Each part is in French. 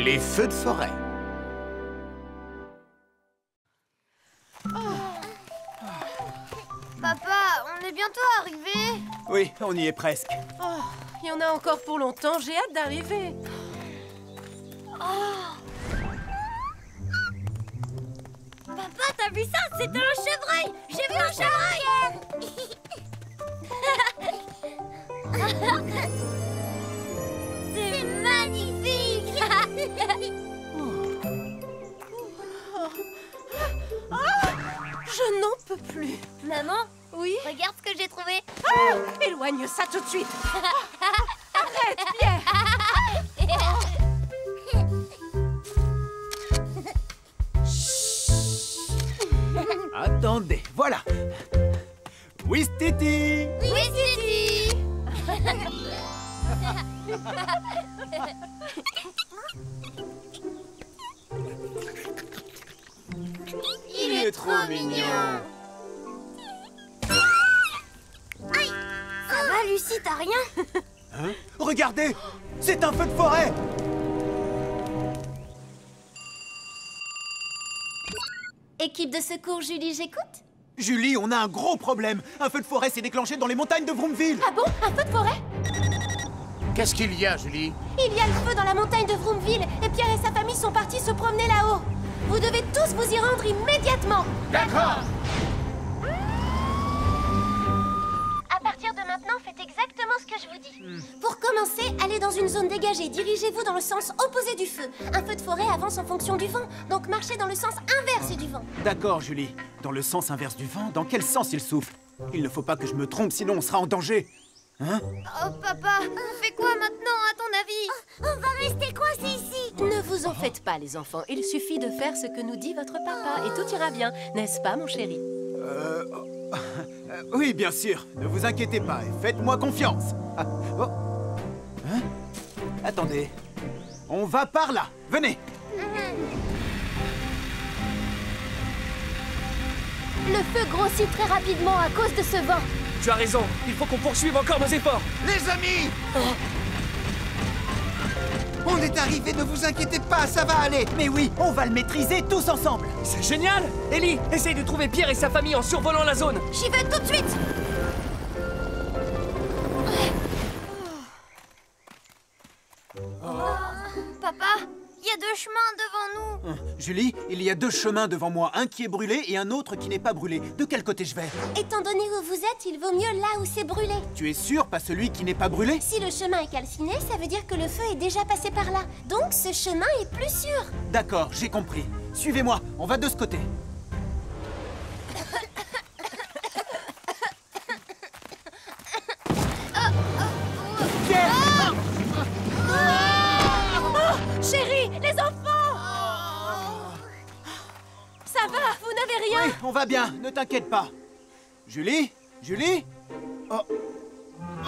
Les feux de forêt. Papa, on est bientôt arrivé. Oui, on y est presque. Oh, il y en a encore pour longtemps, j'ai hâte d'arriver. Papa, t'as vu ça? C'était un chevreuil. J'ai vu un chevreuil. C'est magnifique. Je n'en peux plus. Maman, Oui? regarde ce que j'ai trouvé. Éloigne ça tout de suite. Arrête, Pierre. Attendez, voilà. Ouistiti. Oui, Titi. Il est trop mignon. Aïe. Ça va, Lucie, t'as rien? Hein? Regardez, c'est un feu de forêt. Équipe de secours, Julie, j'écoute. Julie, on a un gros problème. Un feu de forêt s'est déclenché dans les montagnes de Vroomville. Ah bon? Un feu de forêt? Qu'est-ce qu'il y a, Julie? Il y a le feu dans la montagne de Vroomville et Pierre et sa famille sont partis se promener là-haut. Vous devez tous vous y rendre immédiatement. D'accord. À partir de maintenant, faites exactement ce que je vous dis. Pour commencer, allez dans une zone dégagée. Dirigez-vous dans le sens opposé du feu. Un feu de forêt avance en fonction du vent, donc marchez dans le sens inverse du vent. D'accord, Julie. Dans le sens inverse du vent, dans quel sens il souffle? Il ne faut pas que je me trompe, sinon on sera en danger. Hein? Oh papa, on fait quoi maintenant à ton avis? On va rester coincés ici. Ne vous en faites pas, les enfants. Il suffit de faire ce que nous dit votre papa et tout ira bien. N'est-ce pas, mon chéri? Oui, bien sûr. Ne vous inquiétez pas et faites-moi confiance. Ah, oh. Hein? Attendez. On va par là. Venez. Le feu grossit très rapidement à cause de ce vent. Tu as raison, il faut qu'on poursuive encore nos efforts. Les amis! On est arrivé, ne vous inquiétez pas, ça va aller. Mais oui, on va le maîtriser tous ensemble. C'est génial! Ellie, essaye de trouver Pierre et sa famille en survolant la zone. J'y vais tout de suite. Papa, il y a 2 chemins devant nous. Julie, il y a 2 chemins devant moi. Un qui est brûlé et un autre qui n'est pas brûlé. De quel côté je vais? Étant donné où vous êtes, il vaut mieux là où c'est brûlé. Tu es sûr, pas celui qui n'est pas brûlé? Si le chemin est calciné, ça veut dire que le feu est déjà passé par là. Donc ce chemin est plus sûr. D'accord, j'ai compris. Suivez-moi, on va de ce côté. Chérie, les enfants! Ça va, vous n'avez rien? Oui, on va bien, ne t'inquiète pas. Julie? Julie? Oh.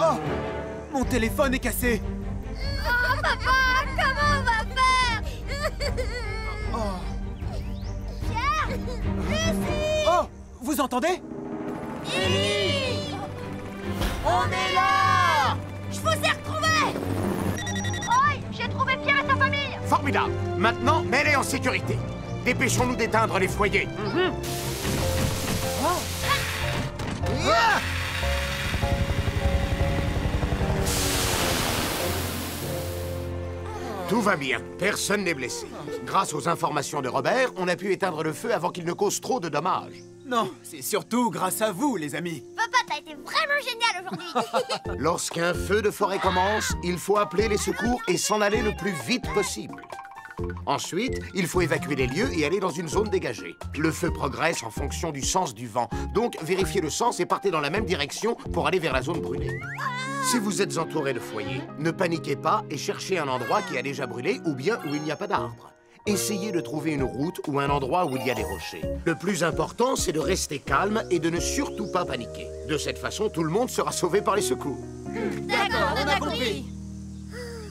Oh! Mon téléphone est cassé. Oh papa, comment on va faire? Oh. Pierre, Lucie, Oh! Vous entendez? Ellie, On est là! je vous ai retrouvés. Oi, j'ai trouvé Pierre et sa famille. Formidable. Maintenant, mets-les en sécurité. Dépêchons-nous d'éteindre les foyers. Ah! Tout va bien. Personne n'est blessé. Grâce aux informations de Robert, on a pu éteindre le feu avant qu'il ne cause trop de dommages. Non, c'est surtout grâce à vous, les amis. Papa, t'as été vraiment génial aujourd'hui. Lorsqu'un feu de forêt commence, il faut appeler les secours et s'en aller le plus vite possible. Ensuite, il faut évacuer les lieux et aller dans une zone dégagée. Le feu progresse en fonction du sens du vent, donc vérifiez le sens et partez dans la même direction pour aller vers la zone brûlée. Si vous êtes entouré de foyers, ne paniquez pas et cherchez un endroit qui a déjà brûlé ou bien où il n'y a pas d'arbres. Essayez de trouver une route ou un endroit où il y a des rochers. Le plus important, c'est de rester calme et de ne surtout pas paniquer. De cette façon, tout le monde sera sauvé par les secours. D'accord, on a compris.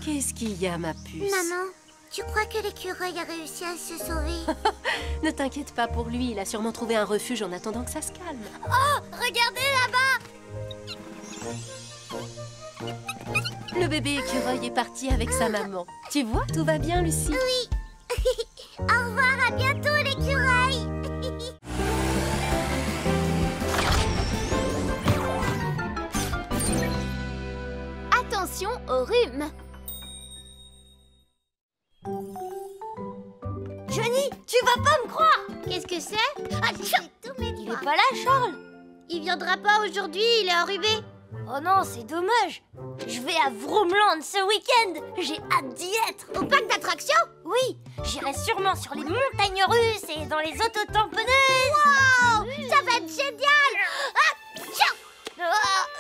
Qu'est-ce qu'il y a, ma puce? Maman, tu crois que l'écureuil a réussi à se sauver? Ne t'inquiète pas pour lui, il a sûrement trouvé un refuge en attendant que ça se calme. Oh, regardez là-bas. Le Le bébé écureuil est parti avec sa maman. Tu vois, tout va bien, Lucie? Oui. Au revoir, à bientôt l'écureuil. Attention au rhume. Johnny, tu vas pas me croire! Qu'est-ce que c'est? Ah, Il est pas là, Charles! Il viendra pas aujourd'hui, il est enrhumé. Oh non, c'est dommage! Je vais à Vroomland ce week-end! J'ai hâte d'y être! Au parc d'attractions? Oui, j'irai sûrement sur les montagnes russes et dans les autotamponneuses! Wow! Ça va être génial! Ah, tiens!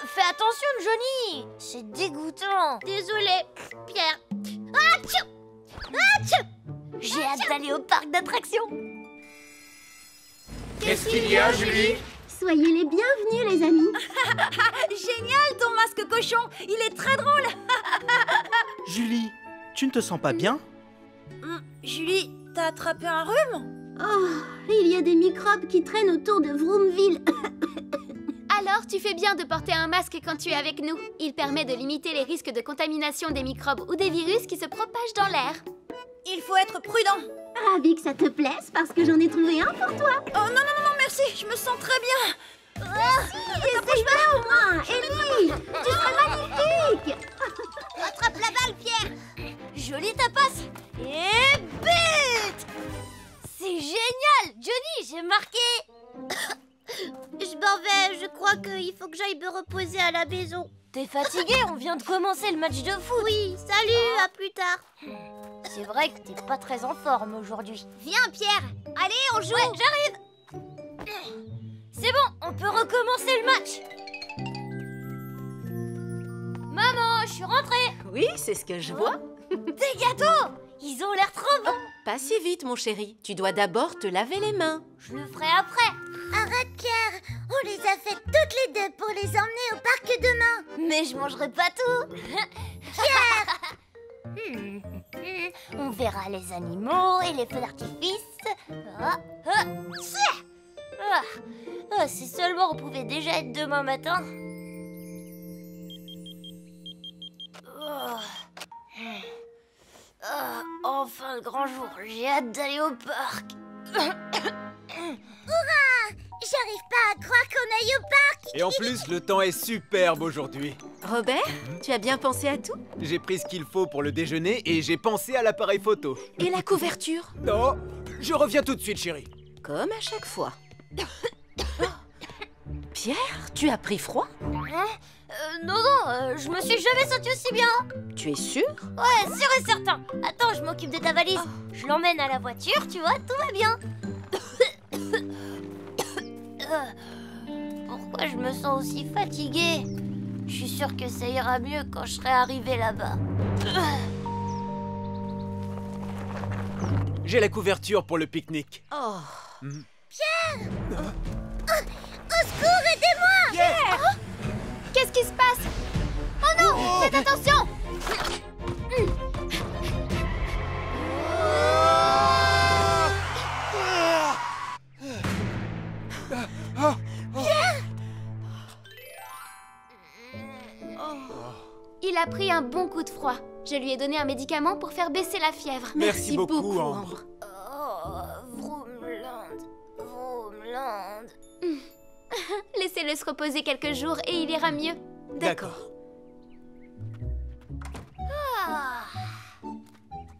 Fais attention, Johnny! C'est dégoûtant! Désolé, Pierre. Ah, tiens! Ah, tiens! J'ai hâte d'aller au parc d'attractions! Qu'est-ce qu'il y a, Julie? Soyez les bienvenus, les amis. Génial, ton masque cochon! Il est très drôle! Julie, tu ne te sens pas bien? Julie, t'as attrapé un rhume? Oh, il y a des microbes qui traînent autour de Vroomville. Alors, tu fais bien de porter un masque quand tu es avec nous. Il permet de limiter les risques de contamination des microbes ou des virus qui se propagent dans l'air. Il faut être prudent! Ravi que ça te plaise parce que j'en ai trouvé un pour toi. Oh non, non, non, non, merci! Je me sens très bien! Essaye-le au moins, Ellie. Tu serais magnifique. Attrape la balle, Pierre! Jolie tapasse! Et but! C'est génial! Johnny, j'ai marqué! Je m'en vais, je crois qu'il faut que j'aille me reposer à la maison. T'es fatigué? On vient de commencer le match de foot! Oui, salut, à plus tard. C'est vrai que t'es pas très en forme aujourd'hui. Viens, Pierre. Allez, on joue. Ouais, j'arrive! C'est bon, on peut recommencer le match! Maman, je suis rentrée! Oui, c'est ce que je vois. Des gâteaux! Ils ont l'air trop bons! Pas si vite, mon chéri. Tu dois d'abord te laver les mains. Je le ferai après! Arrête, Pierre. On les a faites toutes les deux pour les emmener au parc demain. Mais je mangerai pas tout! Pierre! On verra les animaux et les feux d'artifice. Si seulement on pouvait déjà être demain matin. Enfin le grand jour, j'ai hâte d'aller au parc. J'arrive pas à croire qu'on aille au parc. Et en plus, le temps est superbe aujourd'hui. Robert, tu as bien pensé à tout? J'ai pris ce qu'il faut pour le déjeuner et j'ai pensé à l'appareil photo. Et la couverture? Non, je reviens tout de suite, chérie. Comme à chaque fois. Pierre, tu as pris froid? Non, je me suis jamais sentie aussi bien. Tu es sûr? Ouais, sûr et certain. Attends, je m'occupe de ta valise. Je l'emmène à la voiture, tu vois, tout va bien. Pourquoi je me sens aussi fatiguée? Je suis sûre que ça ira mieux quand je serai arrivée là-bas. J'ai la couverture pour le pique-nique. Oh. Pierre. Au secours, aidez-moi. Pierre! Qu'est-ce qui se passe? Oh non, faites attention. Il a pris un bon coup de froid. Je lui ai donné un médicament pour faire baisser la fièvre. Merci beaucoup, Ambre. Vroomland, Vroomland. Laissez-le se reposer quelques jours et il ira mieux. D'accord. Ah.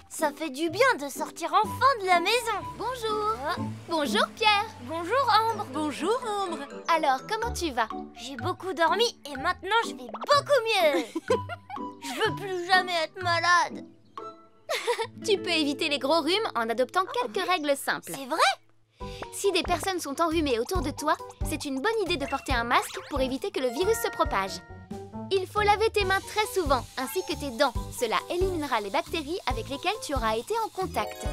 Ça fait du bien de sortir enfin de la maison. Bonjour. Bonjour Pierre. Bonjour Ambre. Bonjour, Ambre. Alors, comment tu vas? J'ai beaucoup dormi et maintenant je vais beaucoup mieux. Je veux plus jamais être malade. Tu peux éviter les gros rhumes en adoptant quelques règles simples. C'est vrai? Si des personnes sont enrhumées autour de toi, c'est une bonne idée de porter un masque pour éviter que le virus se propage. Il faut laver tes mains très souvent, ainsi que tes dents. Cela éliminera les bactéries avec lesquelles tu auras été en contact.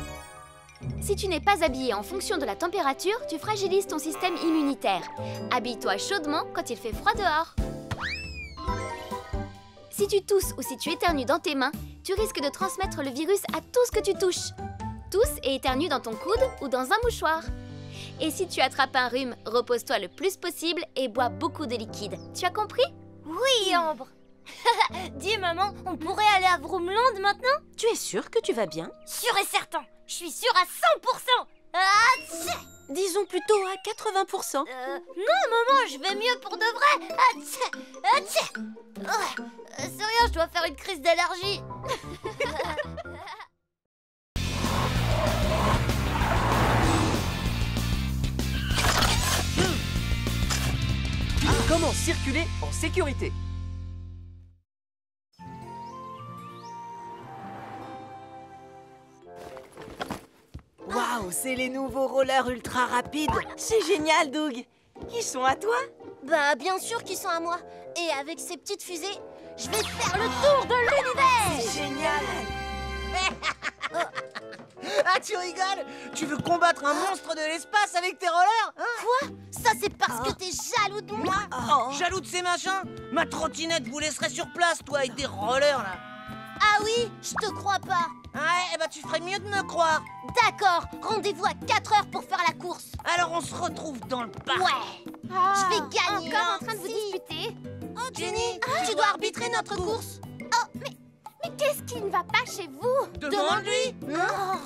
Si tu n'es pas habillé en fonction de la température, tu fragilises ton système immunitaire. Habille-toi chaudement quand il fait froid dehors. Si tu tousses ou si tu éternues dans tes mains, tu risques de transmettre le virus à tout ce que tu touches. Tousse et éternue dans ton coude ou dans un mouchoir. Et si tu attrapes un rhume, repose-toi le plus possible et bois beaucoup de liquide. Tu as compris? Oui, Ambre. Dis maman, on pourrait aller à Vroomland maintenant? Tu es sûre que tu vas bien? Sûr et certain. Je suis sûre à 100%. Ah, tchè. Disons plutôt à 80%. Non maman, je vais mieux pour de vrai. Ah, tchè. Ah, tchè. C'est rien, je dois faire une crise d'allergie. Comment circuler en sécurité? Waouh, c'est les nouveaux rollers ultra rapides. C'est génial, Doug. Ils sont à toi? Bah, bien sûr qu'ils sont à moi. Et avec ces petites fusées, je vais faire le tour de l'univers. C'est génial. Ah, tu rigoles? Tu veux combattre un monstre de l'espace avec tes rollers, hein? Quoi? Ça, c'est parce que t'es jaloux de moi? Jaloux de ces machins? Ma trottinette vous laisserait sur place, toi, avec des rollers, là. Ah oui, je te crois pas. Ouais, eh ben tu ferais mieux de me croire. D'accord, rendez-vous à 4 heures pour faire la course. Alors on se retrouve dans le parc. Ouais, je vais gagner. Encore en train de vous disputer? Oh, Jenny, tu dois arbitrer notre course. Oh, mais qu'est-ce qui ne va pas chez vous? Demande-lui. Oh.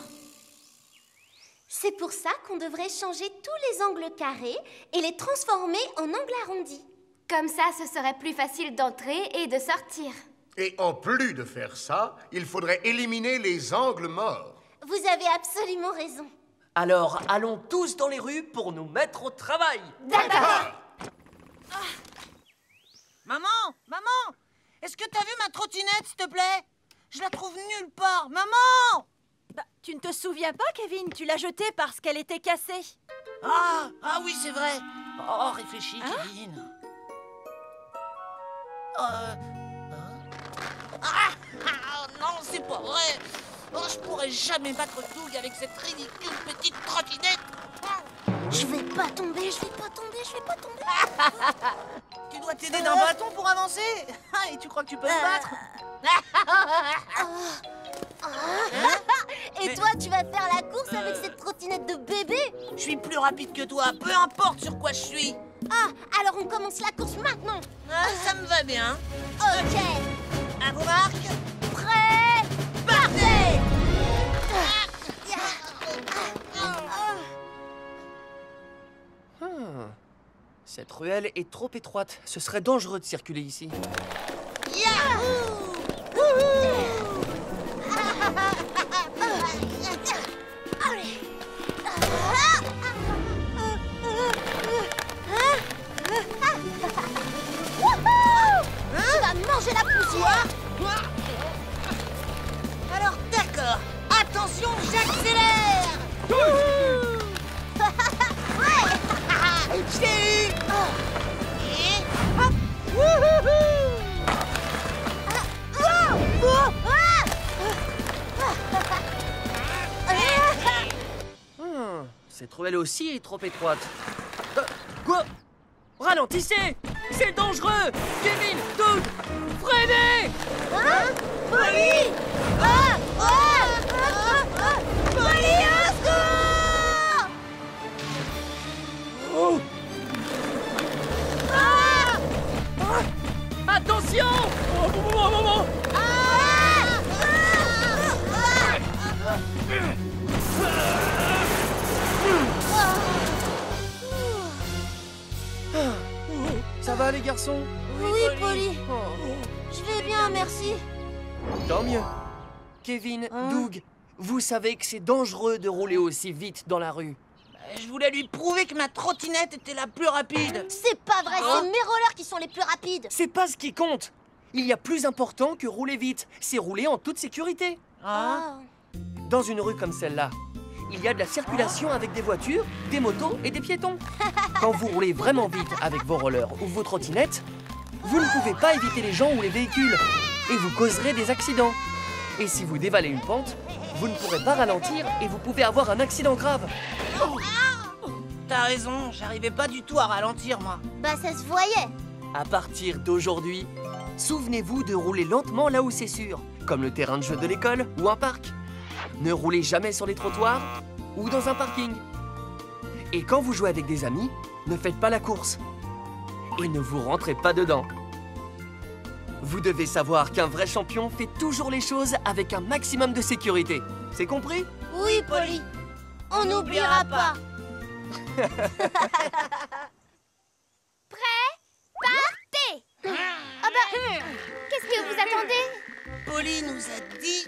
C'est pour ça qu'on devrait changer tous les angles carrés et les transformer en angles arrondis. Comme ça, ce serait plus facile d'entrer et de sortir. Et en plus de faire ça, il faudrait éliminer les angles morts. Vous avez absolument raison. Alors, allons tous dans les rues pour nous mettre au travail. D'accord. Maman, est-ce que t'as vu ma trottinette, s'il te plaît? Je la trouve nulle part. Maman! Bah, tu ne te souviens pas, Kevin? Tu l'as jetée parce qu'elle était cassée. Ah oui, c'est vrai. Oh, réfléchis, Kevin. Non, c'est pas vrai. Oh, je pourrais jamais battre Doug avec cette ridicule petite trottinette. Je vais pas tomber. Tu dois t'aider d'un bâton pour avancer. Et tu crois que tu peux me battre? Et toi, tu vas faire la course avec cette trottinette de bébé? Je suis plus rapide que toi, peu importe sur quoi je suis. Ah, alors on commence la course maintenant. Ça me va bien. Ok. À vos marques. Prêt? Partez! Cette ruelle est trop étroite. Ce serait dangereux de circuler ici. Tu vas manger la poussière. Alors d'accord. Attention, j'accélère. Je l'ai eu. Et hop. Cette ruelle aussi est trop étroite. Quoi? Ralentissez! C'est dangereux! Kevin, Doug, freinez! Polly! Polly, au secours! Attention! Ça va les garçons? Oui, Polly. Je vais bien, merci. Tant mieux. Kevin, Doug, vous savez que c'est dangereux de rouler aussi vite dans la rue. Je voulais lui prouver que ma trottinette était la plus rapide. C'est pas vrai, c'est mes rollers qui sont les plus rapides. C'est pas ce qui compte. Il y a plus important que rouler vite. C'est rouler en toute sécurité. Dans une rue comme celle-là, il y a de la circulation avec des voitures, des motos et des piétons. Quand vous roulez vraiment vite avec vos rollers ou vos trottinettes, vous ne pouvez pas éviter les gens ou les véhicules et vous causerez des accidents. Et si vous dévalez une pente, vous ne pourrez pas ralentir et vous pouvez avoir un accident grave. T'as raison, j'arrivais pas du tout à ralentir, moi. Bah, ça se voyait. À partir d'aujourd'hui, souvenez-vous de rouler lentement là où c'est sûr, comme le terrain de jeu de l'école ou un parc. Ne roulez jamais sur les trottoirs ou dans un parking. Et quand vous jouez avec des amis, ne faites pas la course. Et ne vous rentrez pas dedans. Vous devez savoir qu'un vrai champion fait toujours les choses avec un maximum de sécurité. C'est compris? Oui, Polly. On n'oubliera pas. Prêt? Partez! Ah bah, qu'est-ce que vous attendez? Polly nous a dit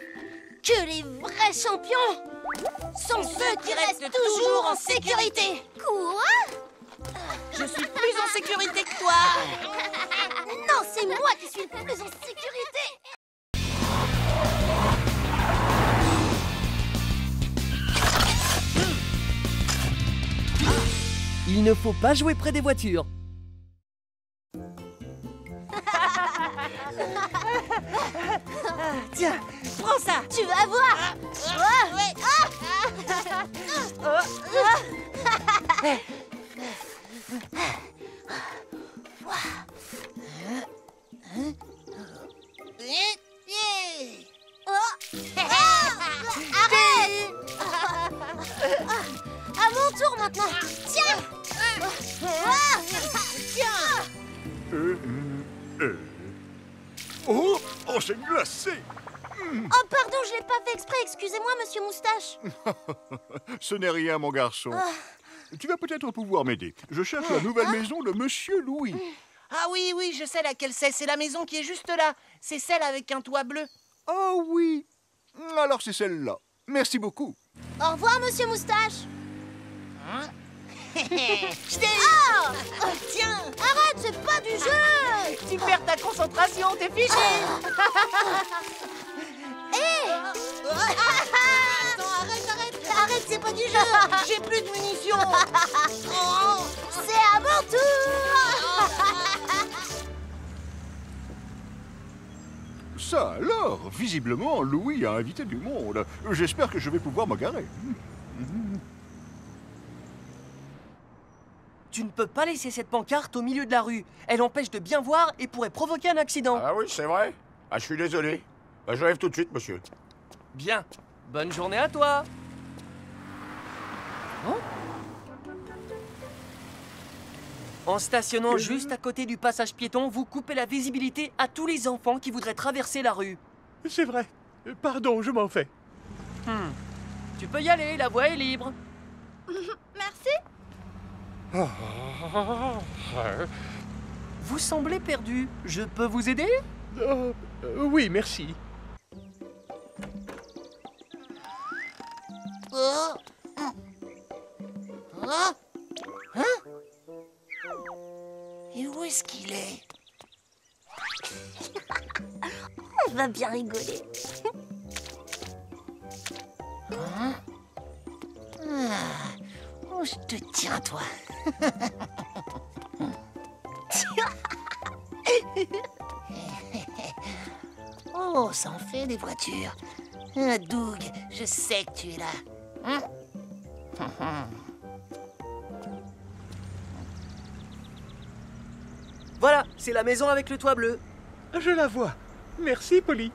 Que les vrais champions sont ceux qui restent toujours en sécurité. Quoi? je suis plus en sécurité que toi. Non, c'est moi qui suis le plus en sécurité. Il ne faut pas jouer près des voitures. Tiens, prends ça. Tu vas voir. Arrête. À mon tour maintenant. Tiens. Oh, c'est glacé. Oh pardon, je l'ai pas fait exprès. Excusez-moi, monsieur Moustache. Ce n'est rien, mon garçon. Tu vas peut-être pouvoir m'aider. Je cherche la nouvelle maison de Monsieur Louis. Ah oui, oui, je sais laquelle c'est. C'est la maison qui est juste là. C'est celle avec un toit bleu. Oh oui. Alors c'est celle-là. Merci beaucoup. Au revoir, monsieur Moustache. Je t'ai... Tiens. Arrête, c'est pas du jeu. Tu perds ta concentration, t'es fiché. Attends, arrête, c'est pas du jeu. J'ai plus de munitions. Oh. C'est à mon tour. Ça alors, visiblement, Louis a invité du monde. J'espère que je vais pouvoir me garer. Tu ne peux pas laisser cette pancarte au milieu de la rue. Elle empêche de bien voir et pourrait provoquer un accident. Ah oui, c'est vrai. Ah, je suis désolé. J'arrive tout de suite, monsieur. Bien. Bonne journée à toi. En stationnant juste à côté du passage piéton, vous coupez la visibilité à tous les enfants qui voudraient traverser la rue. C'est vrai. Pardon, je m'en fais. Tu peux y aller, la voie est libre. Merci. Vous semblez perdu. Je peux vous aider? Oui, merci. Oh. Oh. Hein? Et où est-ce qu'il est? On va bien rigoler. Hein? Oh, je te tiens, toi. Oh, ça en fait des voitures. Doug, je sais que tu es là. Hein? Voilà, c'est la maison avec le toit bleu. Je la vois. Merci, Polly.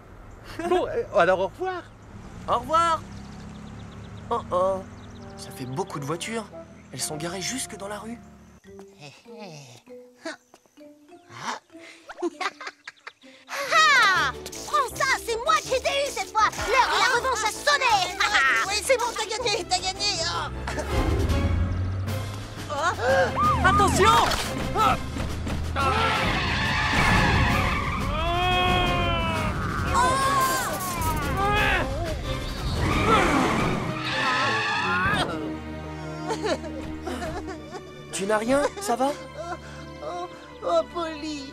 Bon, alors au revoir. Au revoir. Oh oh, ça fait beaucoup de voitures. Elles sont garées jusque dans la rue. Ah, prends ça, c'est moi qui t'ai eu cette fois. L'heure de la revanche a sonné. Oui, c'est bon, t'as gagné, t'as gagné. Attention! Tu n'as rien, ça va? Oh, Polly.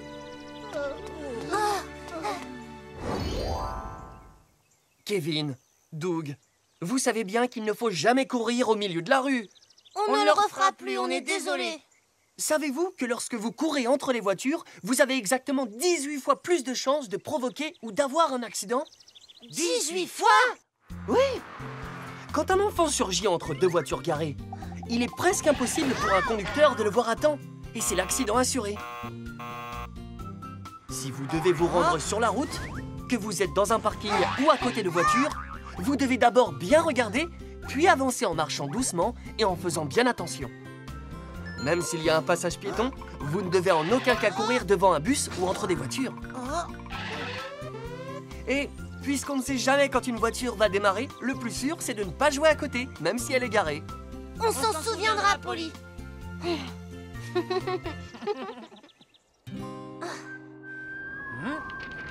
Kevin, Doug, vous savez bien qu'il ne faut jamais courir au milieu de la rue. On ne le refera plus, on est désolé. Savez-vous que lorsque vous courez entre les voitures, vous avez exactement 18 fois plus de chances de provoquer ou d'avoir un accident? 18 fois? Oui! Quand un enfant surgit entre deux voitures garées, il est presque impossible pour un conducteur de le voir à temps, et c'est l'accident assuré. Si vous devez vous rendre sur la route, que vous êtes dans un parking ou à côté de voitures, vous devez d'abord bien regarder, puis avancer en marchant doucement et en faisant bien attention. Même s'il y a un passage piéton, vous ne devez en aucun cas courir devant un bus ou entre des voitures. Oh. Et puisqu'on ne sait jamais quand une voiture va démarrer, le plus sûr, c'est de ne pas jouer à côté, même si elle est garée. On s'en souviendra, Polly.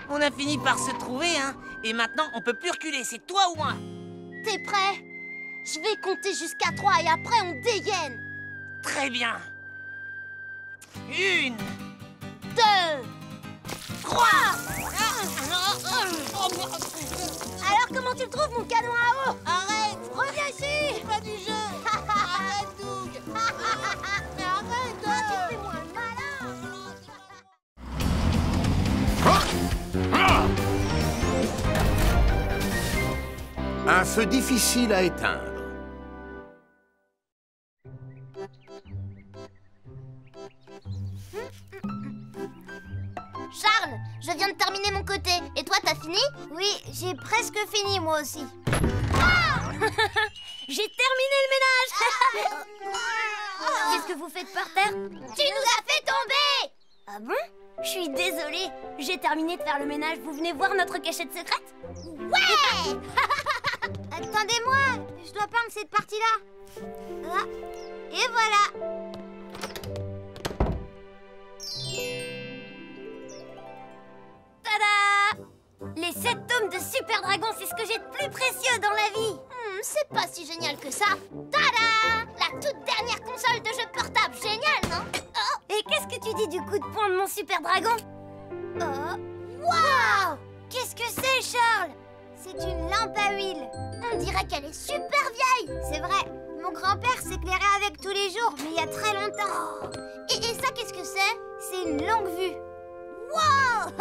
On a fini par se trouver, hein. Et maintenant, on peut plus reculer, c'est toi ou moi. T'es prêt? Je vais compter jusqu'à 3 et après on dégaine. Très bien. 1, 2, 3. Alors comment tu le trouves mon canon à eau? Arrête. Reviens ici. C'est pas du jeu. Arrête, Doug. Mais arrête. Tu fais moins le malin. Un feu difficile à éteindre. Charles, je viens de terminer mon côté. Et toi, t'as fini? Oui, j'ai presque fini moi aussi. J'ai terminé le ménage. Qu'est-ce que vous faites par terre? Tu nous as fait tomber. Ah bon? Je suis désolée. J'ai terminé de faire le ménage. Vous venez voir notre cachette secrète? Ouais. Attendez-moi, je dois peindre cette partie-là. Ah. Et voilà. Tada! Les 7 tomes de Super Dragon, c'est ce que j'ai de plus précieux dans la vie. C'est pas si génial que ça. Tada! La toute dernière console de jeu portable. Génial, non? Oh. Et qu'est-ce que tu dis du coup de poing de mon Super Dragon? Waouh! Qu'est-ce que c'est, Charles? C'est une lampe à huile. On dirait qu'elle est super vieille. C'est vrai. Mon grand-père s'éclairait avec tous les jours, mais il y a très longtemps. Et ça, qu'est-ce que c'est? C'est une longue vue. Wow!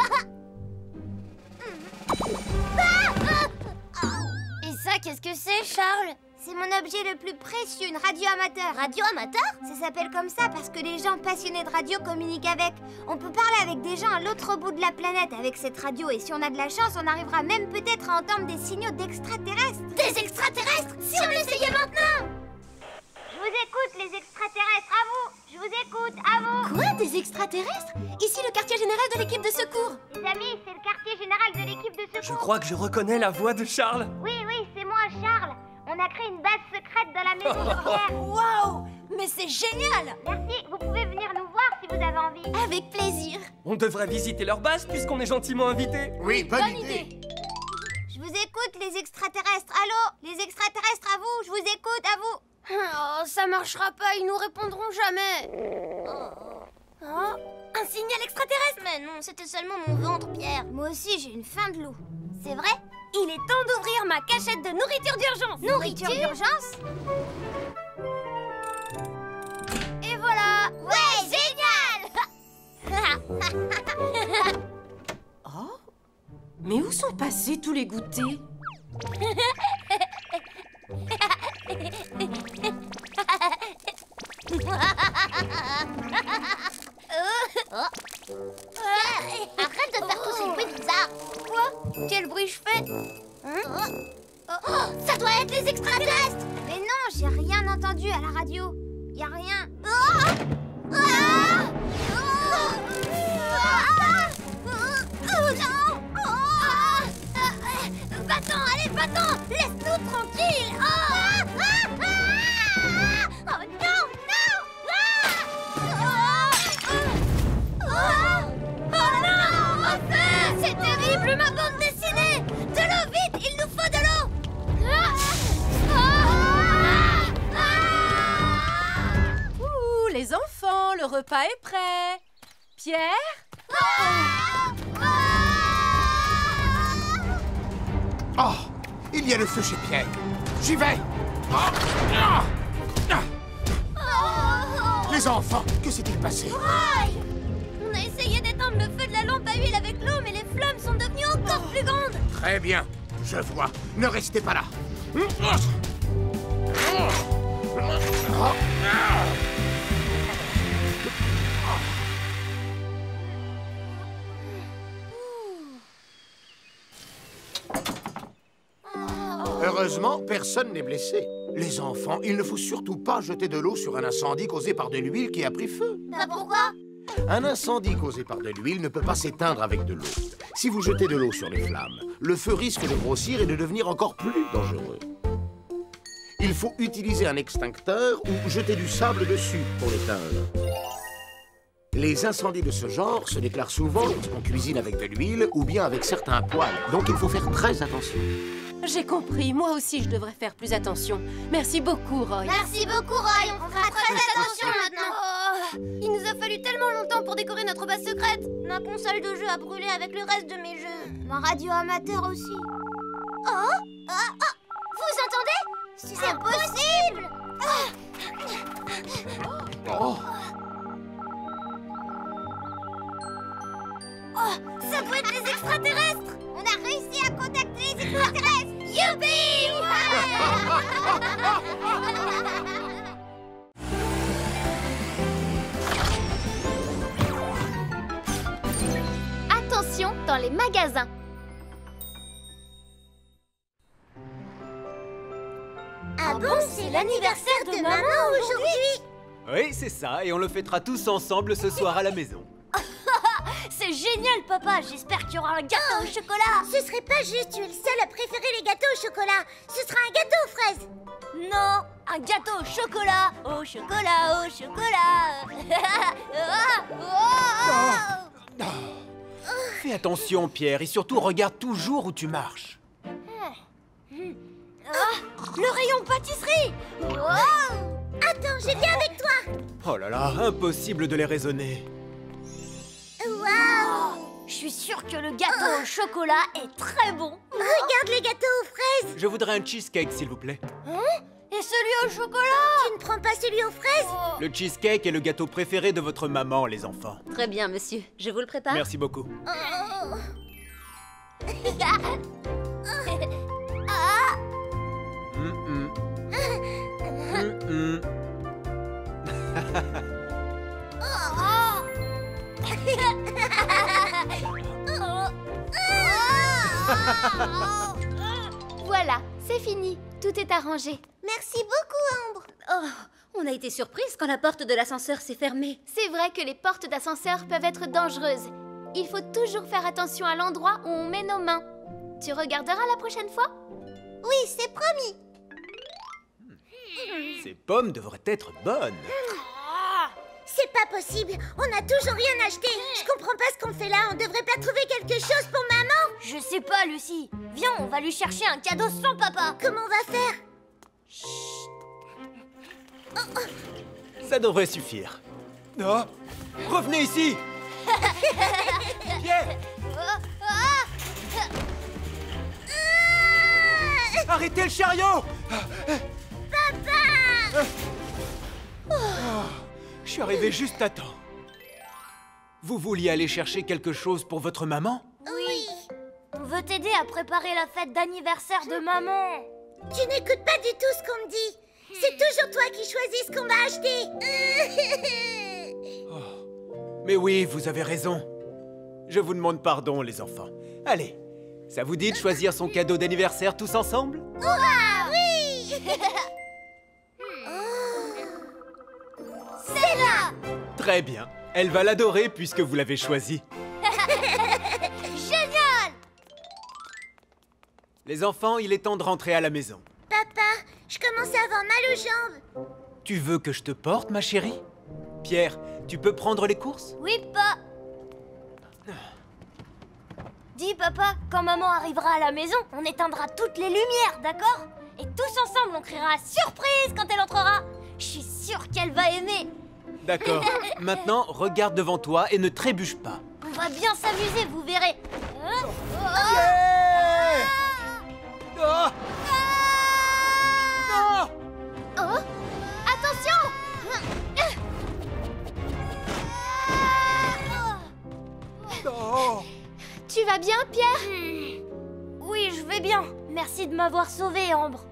Et ça, qu'est-ce que c'est, Charles? C'est mon objet le plus précieux, une radio amateur. Radio amateur? Ça s'appelle comme ça parce que les gens passionnés de radio communiquent avec. On peut parler avec des gens à l'autre bout de la planète avec cette radio. Et si on a de la chance, on arrivera même peut-être à entendre des signaux d'extraterrestres. Des extraterrestres? Si on essayait maintenant! Je vous écoute, les extraterrestres, à vous! Je vous écoute, à vous! Quoi, des extraterrestres? Ici le quartier général de l'équipe de secours! Les amis, c'est le quartier général de l'équipe de secours! Je crois que je reconnais la voix de Charles. Oui, c'est moi, Charles! On a créé une base secrète dans la maison de Pierre! Waouh! Mais c'est génial! Merci, vous pouvez venir nous voir si vous avez envie! Avec plaisir! On devrait visiter leur base puisqu'on est gentiment invités. Oui, bonne idée. Je vous écoute, les extraterrestres! Allô? Les extraterrestres, à vous! Je vous écoute, à vous! Oh, ça marchera pas, ils nous répondront jamais. Oh, un signal extraterrestre? Mais non, c'était seulement mon ventre, Pierre. Moi aussi, j'ai une faim de loup. C'est vrai? Il est temps d'ouvrir ma cachette de nourriture d'urgence. Nourriture d'urgence? Et voilà. Ouais, génial. Oh? Mais où sont passés tous les goûters? Arrête de faire tous ces bruits bizarres. Quoi? Quel bruit je fais? Ça doit être les extraterrestres. Mais non, j'ai rien entendu à la radio. Y a rien. Va-t'en, allez, va-t'en. Laisse-nous tranquilles. Oh non, c'est terrible, ma bande dessinée. De l'eau, vite, il nous faut de l'eau. Ouh, les enfants, le repas est prêt. Pierre? Oh, il y a le feu chez Pierre. J'y vais. Les enfants, que s'est-il passé? On a essayé d'éteindre le feu de la lampe à huile avec l'eau, mais les flammes sont devenues encore plus grandes. Très bien, je vois. Ne restez pas là. Heureusement, personne n'est blessé. Les enfants, il ne faut surtout pas jeter de l'eau sur un incendie causé par de l'huile qui a pris feu. Bah pourquoi? Un incendie causé par de l'huile ne peut pas s'éteindre avec de l'eau. Si vous jetez de l'eau sur les flammes, le feu risque de grossir et de devenir encore plus dangereux. Il faut utiliser un extincteur ou jeter du sable dessus pour l'éteindre. Les incendies de ce genre se déclarent souvent lorsqu'on cuisine avec de l'huile ou bien avec certains poêles, donc il faut faire très attention. J'ai compris, moi aussi je devrais faire plus attention. Merci beaucoup, Roy. Merci beaucoup, Roy. On fera très attention maintenant. Il nous a fallu tellement longtemps pour décorer notre base secrète. Ma console de jeu a brûlé avec le reste de mes jeux. Ma radio amateur aussi. Vous entendez? C'est impossible. Ça doit être les extraterrestres. On a réussi à contacter les extraterrestres. Youpi! Attention dans les magasins. Ah bon, c'est l'anniversaire de maman aujourd'hui? Oui, c'est ça, et on le fêtera tous ensemble ce soir à la maison. C'est génial, papa. J'espère qu'il y aura un gâteau au chocolat. Ce serait pas juste, tu es le seul à préférer les gâteaux au chocolat. Ce sera un gâteau aux fraises. Non, un gâteau au chocolat. Au chocolat, au chocolat. Fais attention, Pierre, et surtout regarde toujours où tu marches. Le rayon pâtisserie. Attends, je viens avec toi. Oh là là, impossible de les raisonner. Waouh! Je suis sûre que le gâteau au chocolat est très bon. Regarde les gâteaux aux fraises. Je voudrais un cheesecake, s'il vous plaît. Et celui au chocolat? Tu ne prends pas celui aux fraises? Le cheesecake est le gâteau préféré de votre maman, les enfants. Très bien, monsieur. Je vous le prépare. Merci beaucoup. Voilà, c'est fini. Tout est arrangé. Merci beaucoup, Ambre. Oh, on a été surprise quand la porte de l'ascenseur s'est fermée. C'est vrai que les portes d'ascenseur peuvent être dangereuses. Il faut toujours faire attention à l'endroit où on met nos mains. Tu regarderas la prochaine fois? Oui, c'est promis. Ces pommes devraient être bonnes. C'est pas possible. On n'a toujours rien acheté. Je comprends pas ce qu'on fait là. On devrait pas trouver quelque chose pour maman? Je sais pas, Lucie. Viens, on va lui chercher un cadeau sans papa. Comment on va faire? Ça devrait suffire. Oh, revenez ici. Pierre! Arrêtez le chariot! Papa! Je suis arrivé juste à temps. Vous vouliez aller chercher quelque chose pour votre maman? Oui. On veut t'aider à préparer la fête d'anniversaire de maman. Tu n'écoutes pas du tout ce qu'on me dit. C'est toujours toi qui choisis ce qu'on va acheter. Mais oui, vous avez raison. Je vous demande pardon, les enfants. Allez, ça vous dit de choisir son cadeau d'anniversaire tous ensemble? Hurrah, oui! C'est là! Très bien. Elle va l'adorer puisque vous l'avez choisi. Génial! Les enfants, il est temps de rentrer à la maison. Papa, je commence à avoir mal aux jambes. Tu veux que je te porte, ma chérie? Pierre, tu peux prendre les courses? Oui, pas. Dis, papa, quand maman arrivera à la maison, on éteindra toutes les lumières, d'accord? Et tous ensemble, on criera « Surprise !» quand elle entrera. Je suis sûre qu'elle va aimer. D'accord. Maintenant, regarde devant toi et ne trébuche pas. On va bien s'amuser, vous verrez. Oh! Non! Oh! Attention! Non! Tu vas bien, Pierre? Oui, je vais bien. Merci de m'avoir sauvée, Ambre.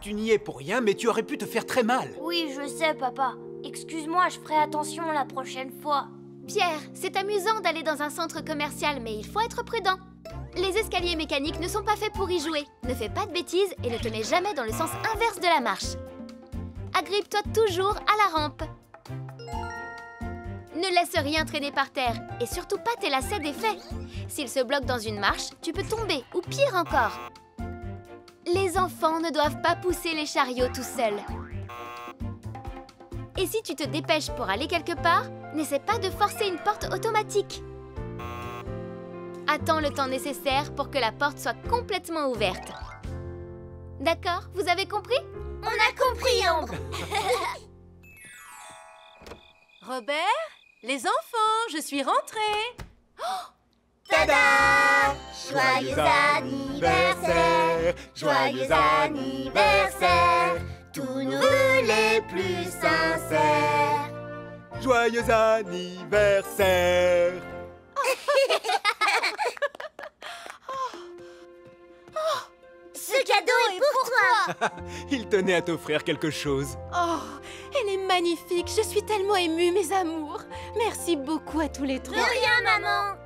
Tu n'y es pour rien, mais tu aurais pu te faire très mal. Oui, je sais, papa. Excuse-moi, je ferai attention la prochaine fois. Pierre, c'est amusant d'aller dans un centre commercial, mais il faut être prudent. Les escaliers mécaniques ne sont pas faits pour y jouer. Ne fais pas de bêtises et ne te mets jamais dans le sens inverse de la marche. Agrippe-toi toujours à la rampe. Ne laisse rien traîner par terre et surtout pas tes lacets défaits. S'ils se bloquent dans une marche, tu peux tomber ou pire encore. Les enfants ne doivent pas pousser les chariots tout seuls. Et si tu te dépêches pour aller quelque part, n'essaie pas de forcer une porte automatique. Attends le temps nécessaire pour que la porte soit complètement ouverte. D'accord? Vous avez compris? On a compris, Ambre. Robert, les enfants, je suis rentrée. Tada! Joyeux anniversaire! Joyeux anniversaire! Tous nos vœux les plus sincères! Joyeux anniversaire! Ce cadeau est pour toi! Il tenait à t'offrir quelque chose. Oh, elle est magnifique. Je suis tellement émue, mes amours. Merci beaucoup à tous les trois. De rien, maman!